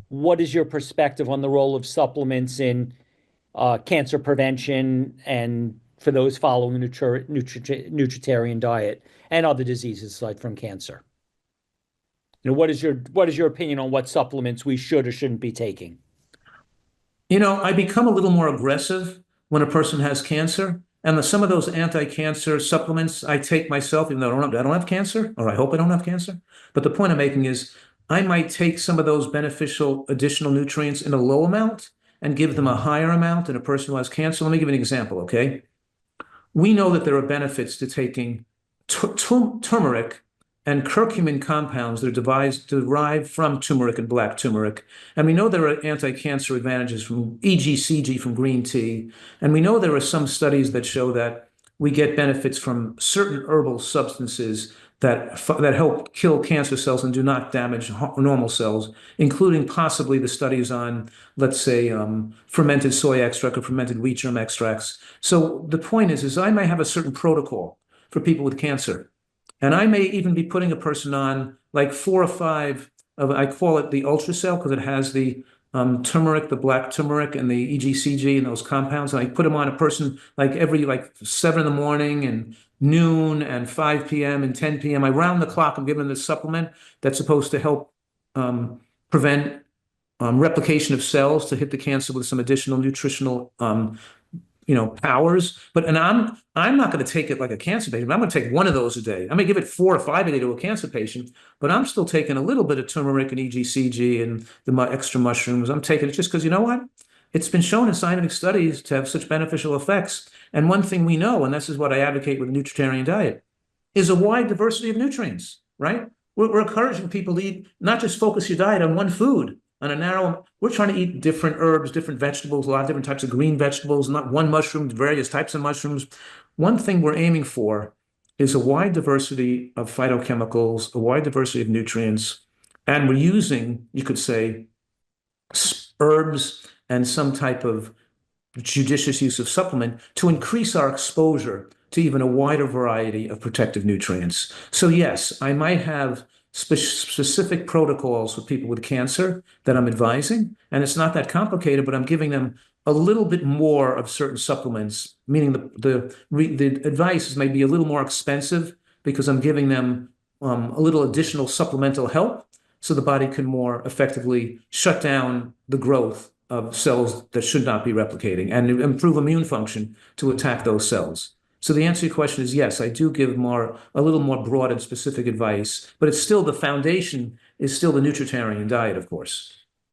what is your perspective on the role of supplements in cancer prevention and for those following a nutritarian diet and other diseases aside from cancer? What is your opinion on what supplements we should or shouldn't be taking? I become a little more aggressive when a person has cancer. And some of those anti-cancer supplements I take myself, even though I don't have cancer, or I hope I don't have cancer. But the point I'm making is I might take some of those beneficial additional nutrients in a low amount and give them a higher amount in a person who has cancer. Let me give you an example, okay? We know that there are benefits to taking turmeric and curcumin compounds that are derived from turmeric and black turmeric. And we know there are anti-cancer advantages from EGCG from green tea. And we know there are some studies that show that we get benefits from certain herbal substances that help kill cancer cells and do not damage normal cells, including possibly the studies on, let's say, fermented soy extract or fermented wheat germ extracts. So the point is I may have a certain protocol for people with cancer. And I may even be putting a person on like 4 or 5 of, I call it the ultracell because it has the turmeric, the black turmeric, and the EGCG and those compounds. And I put them on a person like every like 7 in the morning and noon and 5 p.m. and 10 p.m. I round the clock. I'm giving them this supplement that's supposed to help prevent replication of cells to hit the cancer with some additional nutritional powers. And I'm not going to take it like a cancer patient. I'm going to take one of those a day. I may give it 4 or 5 a day to a cancer patient, but I'm still taking a little bit of turmeric and EGCG and the extra mushrooms. I'm taking it just because you know what? It's been shown in scientific studies to have such beneficial effects. And one thing we know, and this is what I advocate with a nutritarian diet, is a wide diversity of nutrients, right? We're encouraging people to eat, not just focus your diet on one food, on a narrow, we're trying to eat different herbs, different vegetables, a lot of different types of green vegetables, not one mushroom, various types of mushrooms. One thing we're aiming for is a wide diversity of phytochemicals, a wide diversity of nutrients. And we're using, you could say, herbs and some type of judicious use of supplement to increase our exposure to even a wider variety of protective nutrients. So yes, I might have specific protocols for people with cancer that I'm advising, and it's not that complicated, but I'm giving them a little bit more of certain supplements, meaning the advice may be a little more expensive because I'm giving them a little additional supplemental help so the body can more effectively shut down the growth of cells that should not be replicating and improve immune function to attack those cells. So the answer to your question is yes, I do give a little more broad and specific advice, but it's still the foundation is still the nutritarian diet, of course.